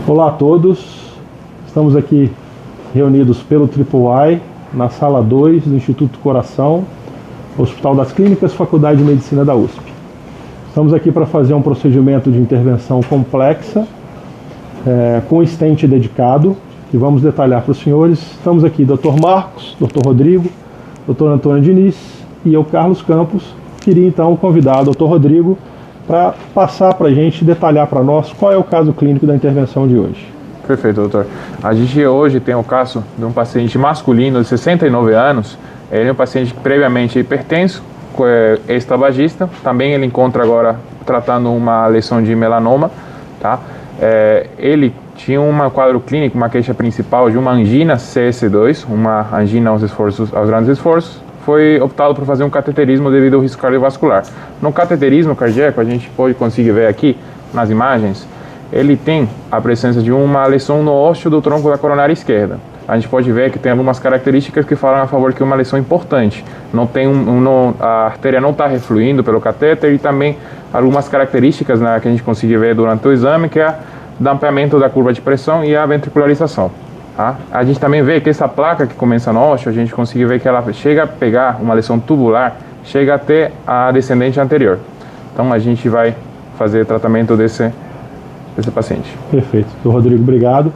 Olá a todos, estamos aqui reunidos pelo III na sala 2 do Instituto do Coração, Hospital das Clínicas, Faculdade de Medicina da USP. Estamos aqui para fazer um procedimento de intervenção complexa, com stent dedicado, que vamos detalhar para os senhores. Estamos aqui Dr. Marcos, Dr. Rodrigo, Dr. Antônio Diniz e eu, Carlos Campos. Queria então convidar o Dr. Rodrigo para passar para a gente, detalhar para nós qual é o caso clínico da intervenção de hoje. Perfeito, doutor. A gente hoje tem o caso de um paciente masculino de 69 anos. Ele é um paciente previamente hipertenso, ex-tabagista. Também ele encontra agora tratando uma lesão de melanoma, tá? Ele tinha um quadro clínico, uma queixa principal de uma angina CS2, uma angina aos grandes esforços. Foi optado por fazer um cateterismo devido ao risco cardiovascular. No cateterismo cardíaco, a gente pode conseguir ver aqui nas imagens, ele tem a presença de uma lesão no ósseo do tronco da coronária esquerda. A gente pode ver que tem algumas características que falam a favor que é uma lesão importante. Não tem a artéria não está refluindo pelo catéter e também algumas características, né, que a gente conseguiu ver durante o exame, que é o dampeamento da curva de pressão e a ventricularização. Tá? A gente também vê que essa placa que começa no ósseo, a gente consegue ver que ela chega a pegar uma lesão tubular, chega até a descendente anterior. Então a gente vai fazer tratamento desse paciente. Perfeito. Dr. Rodrigo, obrigado.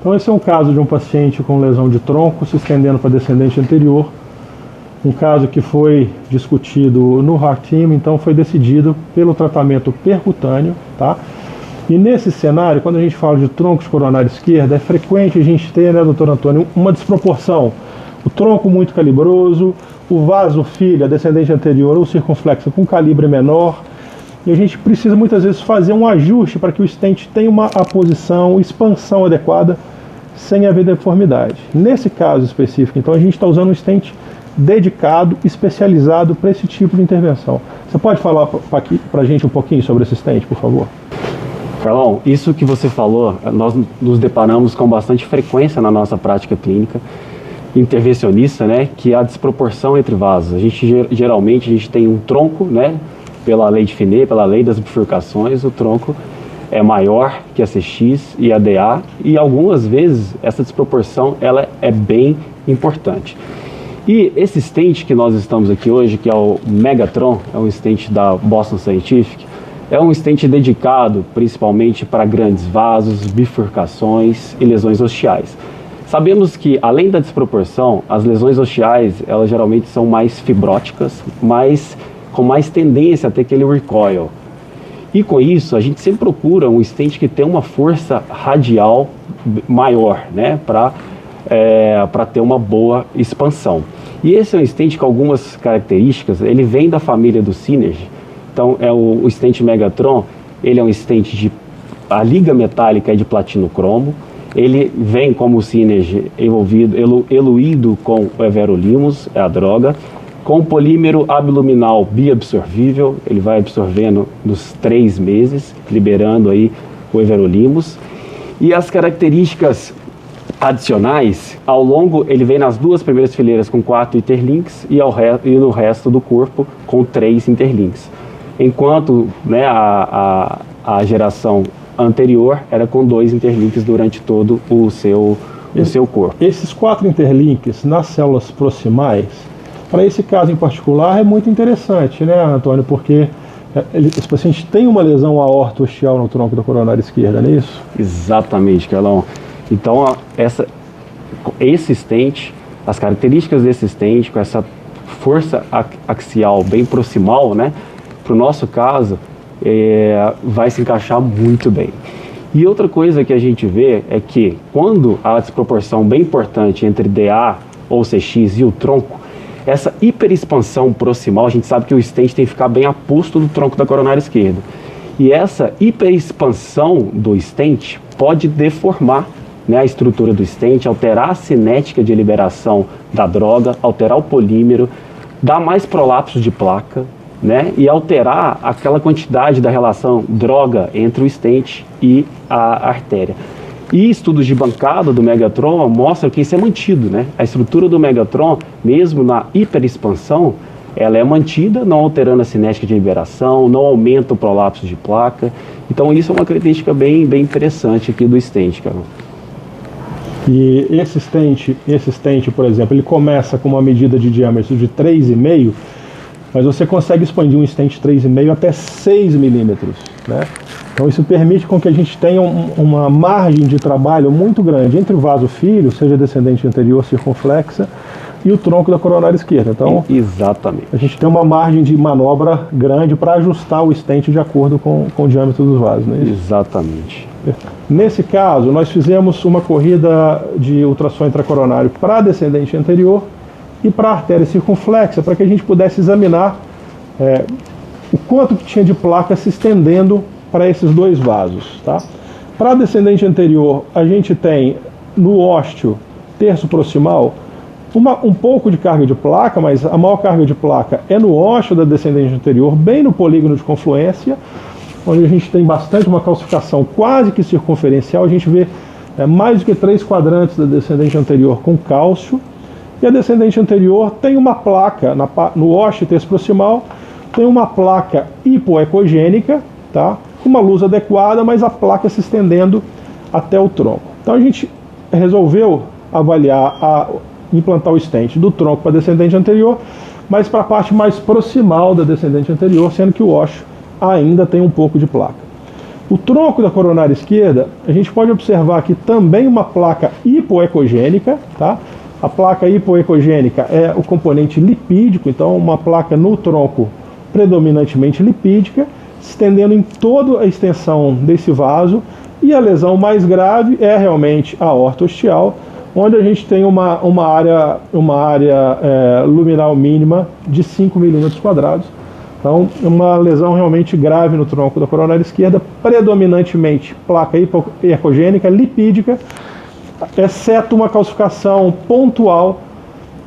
Então esse é um caso de um paciente com lesão de tronco se estendendo para descendente anterior. Um caso que foi discutido no Heart Team, então foi decidido pelo tratamento percutâneo, tá? E nesse cenário, quando a gente fala de tronco de coronária esquerda, é frequente a gente ter, né, doutor Antônio, uma desproporção. O tronco muito calibroso, o vaso filho, a descendente anterior ou circunflexa com calibre menor. E a gente precisa muitas vezes fazer um ajuste para que o stent tenha a posição, expansão adequada, sem haver deformidade. Nesse caso específico, então, a gente está usando um stent dedicado, especializado para esse tipo de intervenção. Você pode falar para a gente um pouquinho sobre esse stent, por favor? Carlão, isso que você falou, nós nos deparamos com bastante frequência na nossa prática clínica intervencionista, né, que é a desproporção entre vasos. A gente geralmente tem um tronco, né, pela lei de Finet, pela lei das bifurcações, o tronco é maior que a CX e a DA, e algumas vezes essa desproporção ela é bem importante. E esse stent que nós estamos aqui hoje, que é o Megatron, é um stent da Boston Scientific, é um stent dedicado principalmente para grandes vasos, bifurcações e lesões ostiais. Sabemos que, além da desproporção, as lesões ostiais, elas geralmente são mais fibróticas, com mais tendência a ter aquele recoil. E com isso, a gente sempre procura um stent que tenha uma força radial maior, né, para ter uma boa expansão. E esse é um stent com algumas características, ele vem da família do Synergy. Então, o stent Megatron, ele é um stent a liga metálica é de platino cromo, ele vem como o Synergy eluído com o everolimus, é a droga, com polímero abluminal biabsorvível, ele vai absorvendo nos 3 meses, liberando aí o everolimus. E as características adicionais, ao longo ele vem nas 2 primeiras fileiras com 4 interlinks e no resto do corpo com 3 interlinks. Enquanto, né, a geração anterior era com 2 interlinks durante todo o seu corpo. Esses 4 interlinks nas células proximais, para esse caso em particular, é muito interessante, né, Antônio? Porque esse paciente tem uma lesão aorto-ostial no tronco da coronária esquerda, não é isso? Exatamente, Carlão. Então, esse stent, as características desse stent, com essa força axial bem proximal, né, para o nosso caso, vai se encaixar muito bem. E outra coisa que a gente vê é que quando há a desproporção bem importante entre DA ou CX e o tronco, essa hiperexpansão proximal, a gente sabe que o stent tem que ficar bem aposto do tronco da coronária esquerda. E essa hiperexpansão do stent pode deformar, né, a estrutura do stent, alterar a cinética de liberação da droga, alterar o polímero, dar mais prolapso de placa, né, e alterar aquela quantidade da relação droga entre o stent e a artéria. E estudos de bancada do Megatron mostram que isso é mantido, né? A estrutura do Megatron, mesmo na hiperexpansão, ela é mantida, não alterando a cinética de liberação, não aumenta o prolapso de placa. Então isso é uma característica bem interessante aqui do stent, cara. E esse stent, por exemplo, ele começa com uma medida de diâmetro de 3,5, mas você consegue expandir um stent 3,5 até 6 milímetros, né? Então isso permite com que a gente tenha uma margem de trabalho muito grande entre o vaso filho, seja descendente anterior circunflexa, e o tronco da coronária esquerda. Então, exatamente, a gente tem uma margem de manobra grande para ajustar o stent de acordo com o diâmetro dos vasos, né? Exatamente. Nesse caso, nós fizemos uma corrida de ultrassom intracoronário para descendente anterior e para artéria circunflexa, para que a gente pudesse examinar o quanto que tinha de placa se estendendo para esses dois vasos, tá? Para descendente anterior, a gente tem no ósteo terço proximal um pouco de carga de placa, mas a maior carga de placa é no ósteo da descendente anterior, bem no polígono de confluência, onde a gente tem bastante uma calcificação quase que circunferencial. A gente vê mais do que 3 quadrantes da descendente anterior com cálcio, e a descendente anterior tem uma placa no ósteo terço proximal, tem uma placa hipoecogênica, tá? Com uma luz adequada, mas a placa se estendendo até o tronco. Então a gente resolveu avaliar implantar o stent do tronco para a descendente anterior, mas para a parte mais proximal da descendente anterior, sendo que o ósseo ainda tem um pouco de placa. O tronco da coronária esquerda, a gente pode observar aqui também uma placa hipoecogênica, tá? A placa hipoecogênica é o componente lipídico, então uma placa no tronco predominantemente lipídica, se estendendo em toda a extensão desse vaso, e a lesão mais grave é realmente a aorta ostial, onde a gente tem uma área luminal mínima de 5 milímetros quadrados. Então, uma lesão realmente grave no tronco da coronária esquerda, predominantemente placa hipoecogênica, lipídica, exceto uma calcificação pontual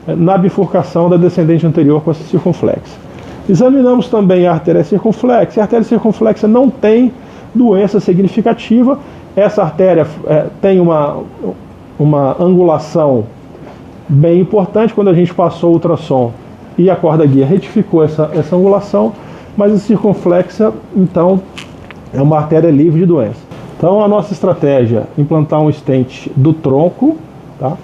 na bifurcação da descendente anterior com a circunflexa. Examinamos também a artéria circunflexa, e a artéria circunflexa não tem doença significativa. Essa artéria tem uma angulação bem importante. Quando a gente passou o ultrassom e a corda guia retificou essa angulação, mas a circunflexa, então, é uma artéria livre de doença. Então a nossa estratégia é implantar um stent do tronco, tá?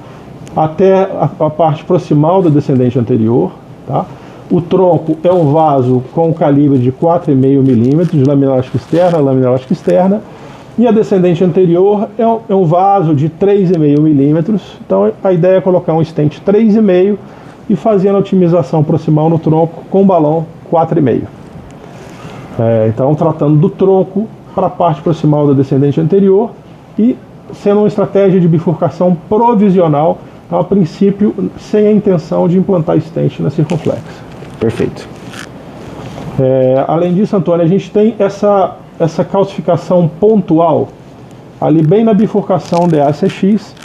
Até a parte proximal da descendente anterior, tá? O tronco é um vaso com calibre de 4,5 milímetros de lâmina elástica externa, e a descendente anterior é um vaso de 3,5 milímetros. Então a ideia é colocar um stent 3,5 e fazendo a otimização proximal no tronco com balão 4,5. Então tratando do tronco para a parte proximal da descendente anterior e sendo uma estratégia de bifurcação provisional, a princípio sem a intenção de implantar stent na circunflexa. Perfeito. Além disso, Antônio, a gente tem essa calcificação pontual ali bem na bifurcação DA-CX.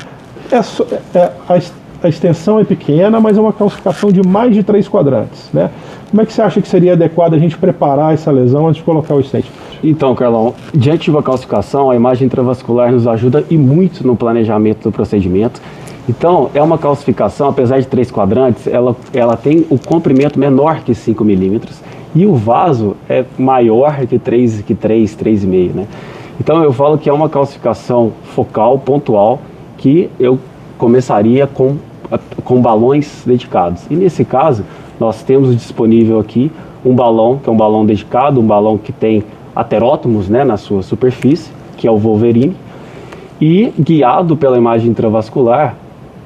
A extensão é pequena, mas é uma calcificação de mais de 3 quadrantes, né? Como é que você acha que seria adequado a gente preparar essa lesão antes de colocar o stent? Então, Carlão, diante de uma calcificação, a imagem intravascular nos ajuda e muito no planejamento do procedimento. Então, é uma calcificação, apesar de 3 quadrantes, ela tem o comprimento menor que 5 milímetros e o vaso é maior que 3,5, né? Então, eu falo que é uma calcificação focal, pontual, que eu começaria com balões dedicados. E nesse caso, nós temos disponível aqui um balão, que é um balão dedicado, um balão que tem aterótomos, né, na sua superfície, que é o Wolverine, e guiado pela imagem intravascular,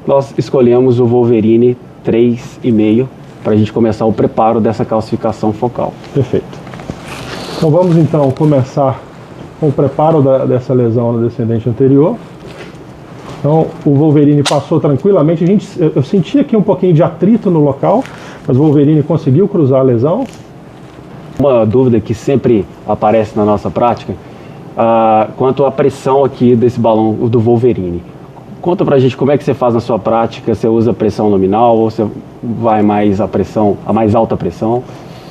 nós escolhemos o Wolverine 3,5 para a gente começar o preparo dessa calcificação focal. Perfeito. Então vamos então começar com o preparo dessa lesão na descendente anterior. Então o Wolverine passou tranquilamente. Eu senti aqui um pouquinho de atrito no local, mas o Wolverine conseguiu cruzar a lesão. Uma dúvida que sempre aparece na nossa prática, quanto à pressão aqui desse balão do Wolverine. Conta pra gente como é que você faz na sua prática. Você usa pressão nominal ou você vai mais a mais alta pressão?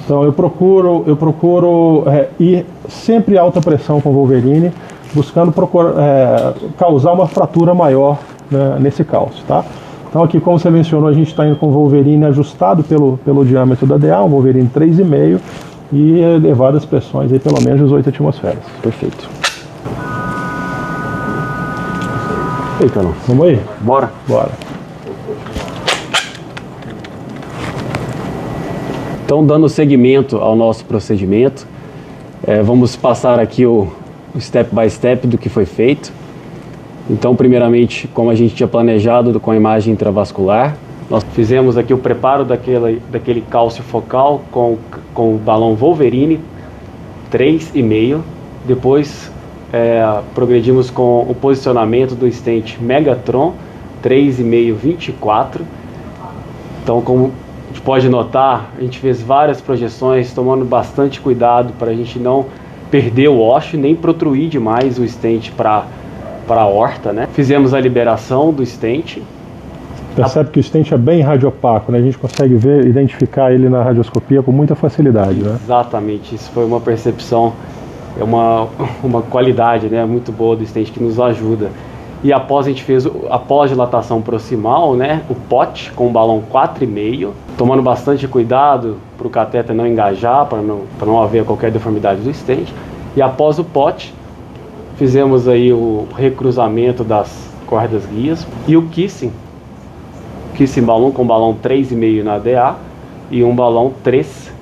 Então eu procuro ir sempre alta pressão com o Wolverine, buscando causar uma fratura maior, né, nesse cálcio, tá? Então aqui, como você mencionou, a gente está indo com o Wolverine ajustado pelo diâmetro da DA, um Wolverine 3,5 e elevadas pressões, aí pelo menos 18 atmosferas. Perfeito. E aí, Carlão? Vamos aí? Bora? Bora. Então, dando seguimento ao nosso procedimento, vamos passar aqui o step by step do que foi feito. Então, primeiramente, como a gente tinha planejado com a imagem intravascular, nós fizemos aqui o preparo daquele cálcio focal com o balão Wolverine 3,5. Depois, progredimos com o posicionamento do stent Megatron 3,5-24. Então, como a gente pode notar, a gente fez várias projeções, tomando bastante cuidado para a gente não perder o washout, nem protruir demais o stent para a aorta, né? Fizemos a liberação do stent. Percebe que o stent é bem radiopaco, né? A gente consegue identificar ele na radioscopia com muita facilidade, né? Exatamente, isso foi uma percepção, uma qualidade, né, muito boa do stent que nos ajuda. E após a gente fez a pós-dilatação proximal, né, o POT com o balão 4,5, tomando bastante cuidado para o catéter não engajar, para não haver qualquer deformidade do stent. E após o POT, fizemos aí o recruzamento das cordas guias e o kissing balão com balão 3,5 na DA e um balão 3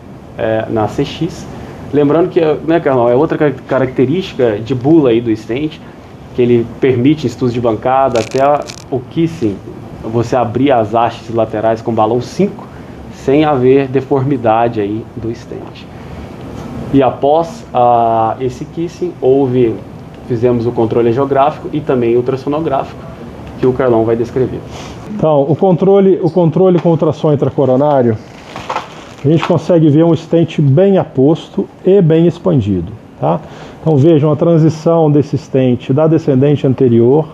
na CX. Lembrando que, né, Carlão, é outra característica de bula aí do stent, que ele permite em estudos de bancada até o kissing, você abrir as hastes laterais com balão 5 sem haver deformidade aí do stent. E após esse kissing, fizemos o controle angiográfico e também ultrassonográfico, que o Carlão vai descrever. Então, o controle com ultrassom intracoronário, a gente consegue ver um stent bem aposto e bem expandido, tá? Então vejam a transição desse stent da descendente anterior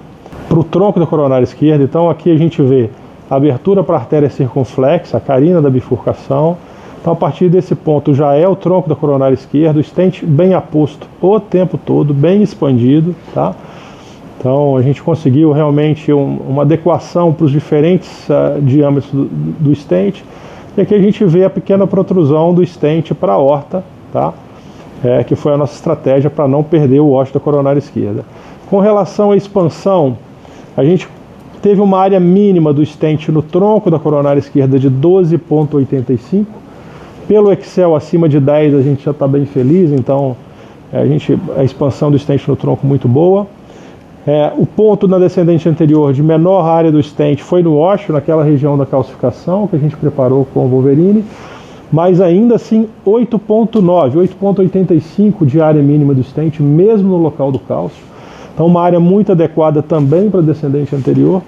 para o tronco da coronária esquerda. Então aqui a gente vê a abertura para a artéria circunflexa, a carina da bifurcação. Então a partir desse ponto já é o tronco da coronária esquerda, o stent bem aposto o tempo todo, bem expandido, tá? Então a gente conseguiu realmente uma adequação para os diferentes diâmetros do stent. E aqui a gente vê a pequena protrusão do stent para a aorta, tá? Que foi a nossa estratégia para não perder o washout da coronária esquerda. Com relação à expansão, a gente teve uma área mínima do stent no tronco da coronária esquerda de 12,85. Pelo Excel acima de 10 a gente já está bem feliz, então a expansão do stent no tronco muito boa. O ponto na descendente anterior de menor área do stent foi no washout, naquela região da calcificação que a gente preparou com o Wolverine, mas ainda assim 8,9, 8,85 de área mínima do stent, mesmo no local do cálcio. Então uma área muito adequada também para a descendente anterior.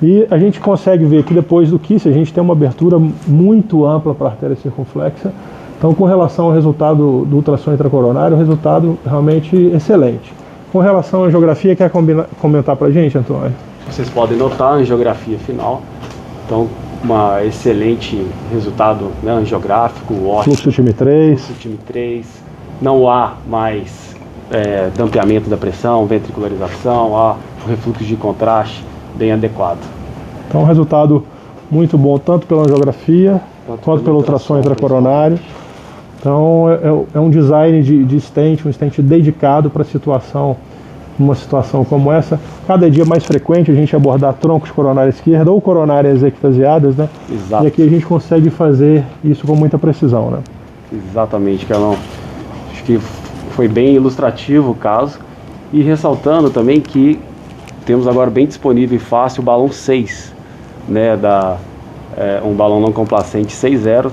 E a gente consegue ver que depois do kiss a gente tem uma abertura muito ampla para a artéria circunflexa. Então com relação ao resultado do ultrassom intracoronário, o resultado realmente excelente. Com relação à angiografia, quer comentar para a gente, Antônio? Vocês podem notar a angiografia final. Então, um excelente resultado, né, angiográfico, ótimo. Fluxo time 3. Fluxo time 3. Não há mais dampeamento da pressão, ventricularização, há um refluxo de contraste bem adequado. Então, resultado muito bom, tanto pela angiografia, quanto pelo ultrassom intracoronário. Então é um design de stent, um stent dedicado para uma situação como essa. Cada dia mais frequente a gente abordar troncos coronária esquerda ou coronárias ectasiadas, né? Exato. E aqui a gente consegue fazer isso com muita precisão, né? Exatamente, Carlão. Acho que foi bem ilustrativo o caso. E ressaltando também que temos agora bem disponível e fácil o balão 6, né? Um balão não complacente 6.0,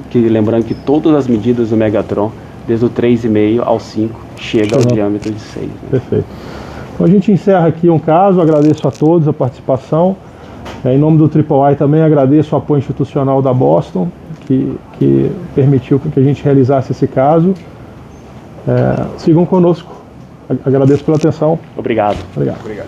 que lembrando que todas as medidas do Megatron, desde o 3,5 ao 5, chega ao diâmetro de 6. Né? Perfeito. Então a gente encerra aqui um caso, agradeço a todos a participação. Em nome do Triple I também agradeço o apoio institucional da Boston, que permitiu que a gente realizasse esse caso. Sigam conosco. Agradeço pela atenção. Obrigado. Obrigado.